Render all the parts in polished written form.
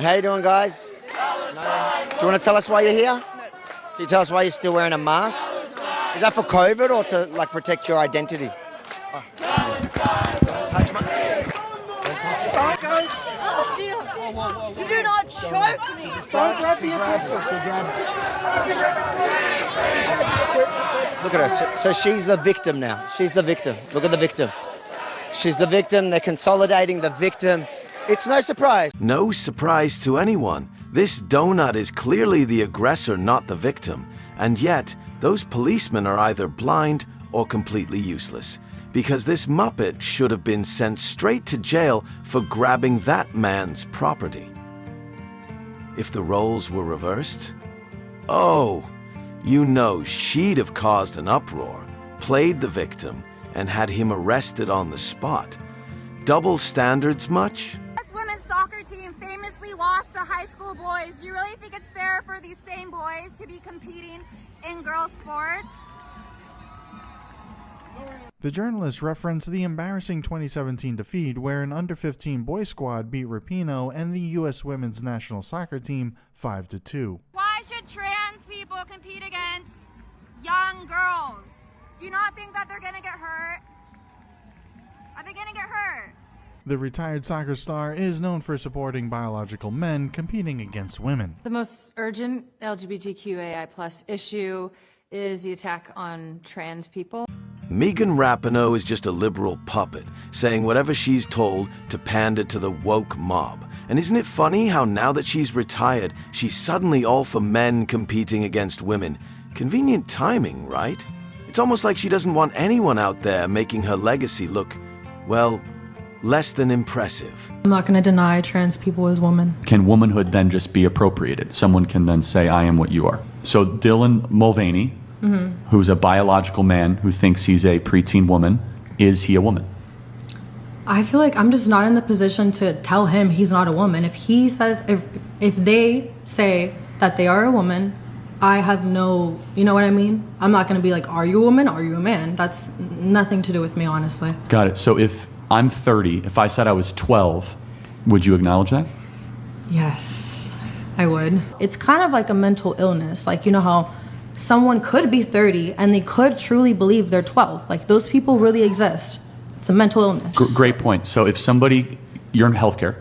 How you doing, guys? Do you want to tell us why you're here? Can you tell us why you're still wearing a mask? Is that for COVID or to like protect your identity? Oh. Touch my... Oh dear! Do not choke me! Don't grab me! Look at her. So she's the victim now. She's the victim. Look at the victim. She's the victim. They're consolidating the victim. It's no surprise. No surprise to anyone. This donut is clearly the aggressor, not the victim. And yet, those policemen are either blind or completely useless. Because this Muppet should have been sent straight to jail for grabbing that man's property. If the roles were reversed? Oh, you know she'd have caused an uproar, played the victim, and had him arrested on the spot. Double standards much? This women's soccer team famously lost to high school boys. Do you really think it's fair for these same boys to be competing in girls' sports? The journalist referenced the embarrassing 2017 defeat where an under-15 boys squad beat Rapinoe and the U.S. women's national soccer team 5-2. Why should trans people compete against young girls? Do you not think that they're going to get hurt? Are they going to get hurt? The retired soccer star is known for supporting biological men competing against women. The most urgent LGBTQAI+ issue is the attack on trans people. Megan Rapinoe is just a liberal puppet, saying whatever she's told to pander to the woke mob. And isn't it funny how now that she's retired, she's suddenly all for men competing against women? Convenient timing, right? It's almost like she doesn't want anyone out there making her legacy look, well, less than impressive. I'm not going to deny trans people as women. Can womanhood then just be appropriated? Someone can then say, I am what you are. So Dylan Mulvaney, who's a biological man who thinks he's a preteen woman, is he a woman? I feel like I'm just not in the position to tell him he's not a woman. If he says, if they say that they are a woman, I have no, you know what I mean? I'm not going to be like, are you a woman? Are you a man? That's nothing to do with me, honestly. Got it. So if I'm 30, if I said I was 12, would you acknowledge that? Yes, I would. It's kind of like a mental illness. Like, you know how someone could be 30 and they could truly believe they're 12. Like, those people really exist. It's a mental illness. Great point. So if somebody, you're in healthcare,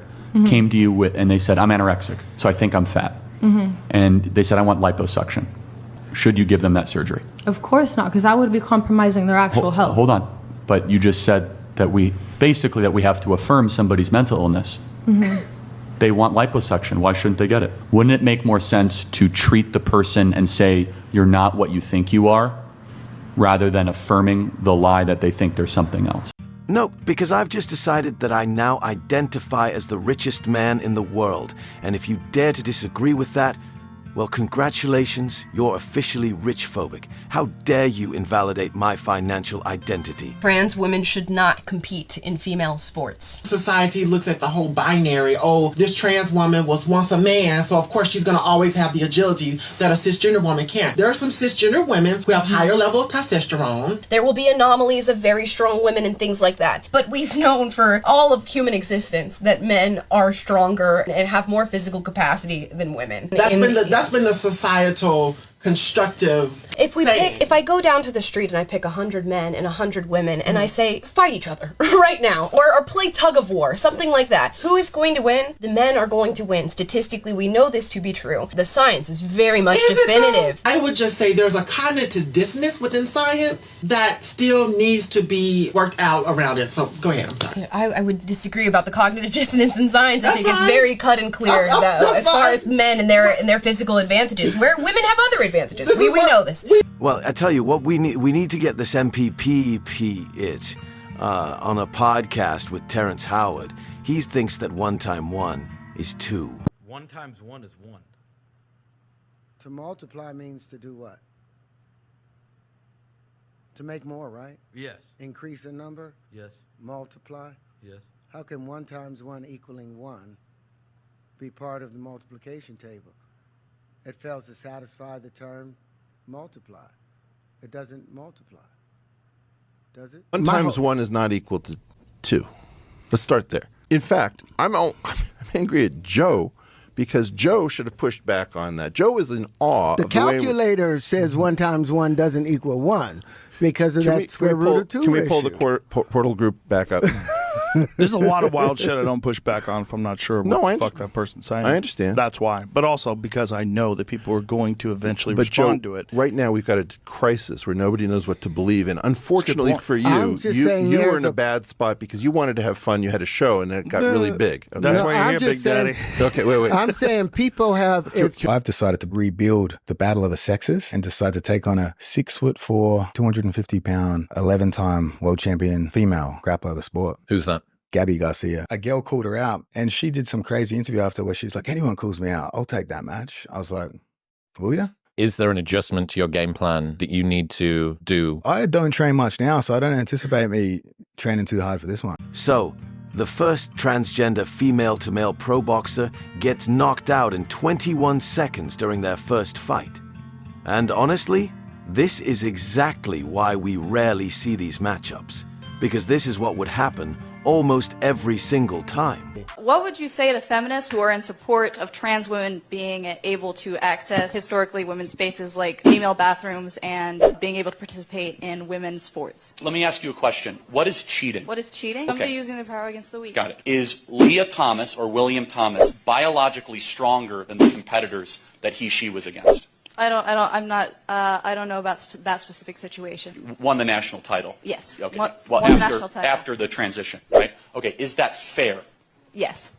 came to you and they said, I'm anorexic, so I think I'm fat. And they said, I want liposuction. Should you give them that surgery? Of course not, because that would be compromising their actual health. Hold on. But you just said that we have to affirm somebody's mental illness. They want liposuction. Why shouldn't they get it? Wouldn't it make more sense to treat the person and say, you're not what you think you are, rather than affirming the lie that they think there's something else? Nope, because I've just decided that I now identify as the richest man in the world. And if you dare to disagree with that, well, congratulations, you're officially rich-phobic. How dare you invalidate my financial identity? Trans women should not compete in female sports. Society looks at the whole binary. Oh, this trans woman was once a man, so of course she's going to always have the agility that a cisgender woman can't. There are some cisgender women who have higher level of testosterone. There will be anomalies of very strong women and things like that. But we've known for all of human existence that men are stronger and have more physical capacity than women. That's been the societal constructive If I go down to the street and I pick 100 men and 100 women and I say, fight each other right now, or play tug of war, something like that, who is going to win? The men are going to win. Statistically, we know this to be true. The science is very much definitive. I would just say there's a cognitive dissonance within science that still needs to be worked out around it. So go ahead, I'm sorry. I would disagree about the cognitive dissonance in science. I think it's very cut and clear, though, as far as men and their physical advantages, where women have other advantages. We know this. Well, I tell you what, we need to get this MPP on a podcast with Terrence Howard. He thinks that 1 times 1 is 2. 1 times 1 is 1. To multiply means to do what? To make more, right? Yes. Increase in number? Yes. Multiply? Yes. How can 1 times 1 equaling 1 be part of the multiplication table? It fails to satisfy the term multiply. It doesn't multiply, does it? 1 times 1 is not equal to 2. Let's start there. In fact, I'm angry at Joe because Joe should have pushed back on that. Joe is in awe The of the way calculator says 1 times 1 doesn't equal 1 because of that square root of 2 Can we pull issue. the portal group back up? There's a lot of wild shit I don't push back on if I'm not sure what the fuck that person's saying. I understand. That's why. But also because I know that people are going to eventually But respond Joe, to it. right now we've got a crisis where nobody knows what to believe. And unfortunately for I'm you, just saying you were here's in a bad spot because you wanted to have fun. You had a show and it got really big. Okay? That's why you're here, I'm Big just saying- Daddy. Okay, wait. I'm saying people have... I've decided to rebuild the battle of the sexes and decide to take on a 6'4", 250-pound, 11-time world champion female grappler of the sport. Who's that? Gabby Garcia. A girl called her out and she did some crazy interview after where she's like, anyone calls me out, I'll take that match. I was like, will ya? Is there an adjustment to your game plan that you need to do? I don't train much now, so I don't anticipate me training too hard for this one. So, the first transgender female-to-male pro boxer gets knocked out in 21 seconds during their first fight. And honestly, this is exactly why we rarely see these matchups, because this is what would happen almost every single time. What would you say to feminists who are in support of trans women being able to access historically women's spaces like female bathrooms and being able to participate in women's sports? Let me ask you a question. What is cheating? What is cheating? Okay. Somebody using their power against the weak. Got it. Is Leah Thomas or William Thomas biologically stronger than the competitors that she was against? I don't know about that specific situation. Won the national title. Yes. Okay. Won Well, the national title. after the transition, right? Okay. Is that fair? Yes.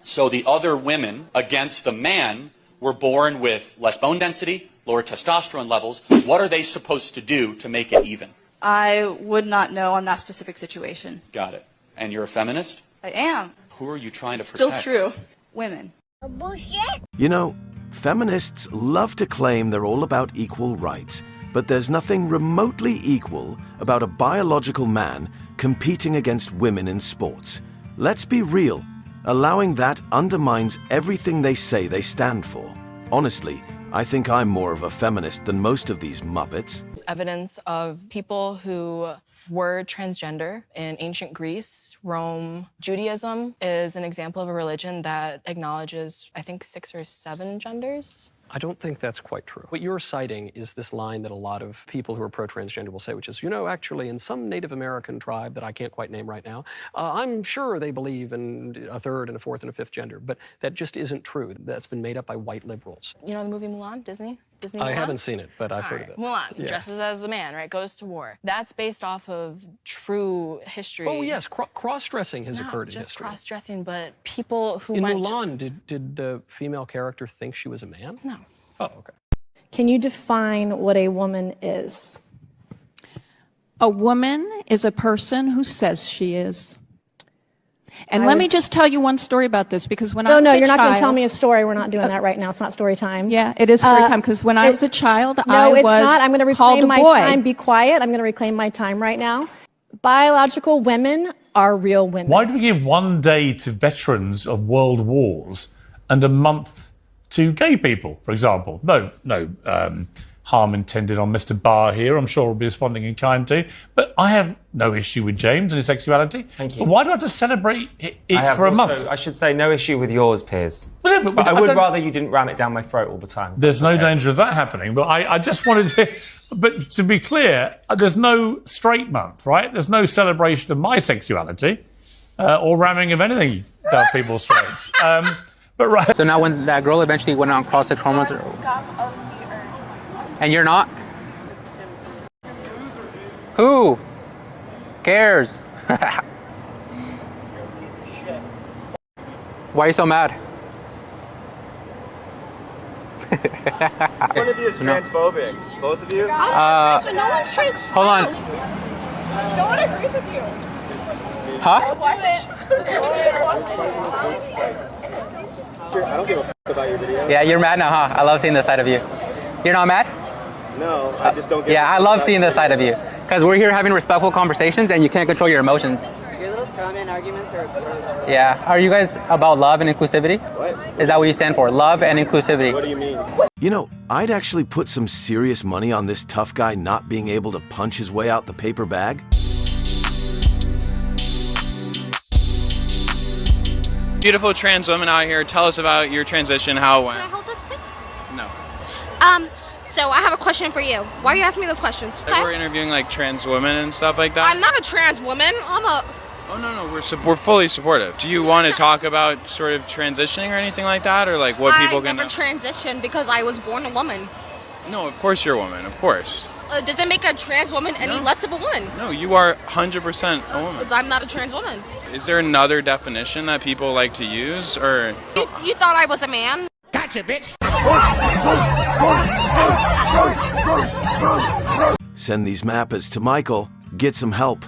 So the other women against the man were born with less bone density, lower testosterone levels. What are they supposed to do to make it even? I would not know on that specific situation. Got it. And you're a feminist? I am. Who are you trying to Still protect? true. Women. Bullshit. You know, feminists love to claim they're all about equal rights, but there's nothing remotely equal about a biological man competing against women in sports. Let's be real. Allowing that undermines everything they say they stand for. Honestly, I think I'm more of a feminist than most of these muppets. Evidence of people who were transgender in ancient Greece, Rome. Judaism is an example of a religion that acknowledges, I think, 6 or 7 genders. I don't think that's quite true. What you're citing is this line that a lot of people who are pro-transgender will say, which is, you know, actually in some Native American tribe that I can't quite name right now, I'm sure they believe in a 3rd and a 4th and a 5th gender, but that just isn't true. That's been made up by white liberals. You know the movie Mulan, Disney Mulan? I haven't seen it, but I've heard of it. Mulan, Yeah. dresses as a man, right, goes to war. That's based off of true history. Oh yes, cross-dressing has occurred in Not just history. cross-dressing, but people who In went... Mulan, did the female character think she was a man? No. Oh, okay. Can you define what a woman is? A woman is a person who says she is. And let me just tell you one story about this, because when I was a child... No, you're not going to tell me a story. We're not doing that right now. It's not story time. Yeah, it is story time, because when I was a child, I was No, it's not. I'm going to called reclaim a my boy. time. Be quiet. I'm going to reclaim my time right now. Biological women are real women. Why do we give 1 day to veterans of world wars and a month to gay people, for example? No harm intended on Mr. Barr here. I'm sure he'll be responding in kind to. But I have no issue with James and his sexuality. Thank you. But why do I have to celebrate it for a month? I should say no issue with yours, Piers. But I would don't- rather you didn't ram it down my throat all the time. There's no danger of that happening. But I just wanted to... But to be clear, there's no straight month, right? There's no celebration of my sexuality or ramming of anything down people's throats. But right. So now when that girl eventually went out and crossed the hormones, and you're not? Who cares? Why are you so mad? One of you is transphobic. Both of you? No one's hold on. No one agrees with you. Huh? I don't give a f about your video. Yeah, you're mad now, huh? I love seeing this side of you. You're not mad? No, I just don't get Yeah, I love seeing this side of you. Because we're here having respectful conversations and you can't control your emotions. Your little strawman arguments are gross. Yeah. Are you guys about love and inclusivity? What? Is that what you stand for? Love and inclusivity. What do you mean? You know, I'd actually put some serious money on this tough guy not being able to punch his way out the paper bag. Beautiful trans women out here. Tell us about your transition, how it went. Can I hold this, please? No. So I have a question for you. Why are you asking me those questions? Like we're interviewing like trans women and stuff like that. I'm not a trans woman. I'm a... Oh no, we're fully supportive. Do you want to talk about sort of transitioning or anything like that, or like what people I can? never transitioned because I was born a woman. No, of course you're a woman. Of course. Does it make a trans woman any less of a woman? No, you are 100% a woman. I'm not a trans woman. Is there another definition that people like to use, or? You thought I was a man? Gotcha, bitch. Send these mappers to Michael. Get some help.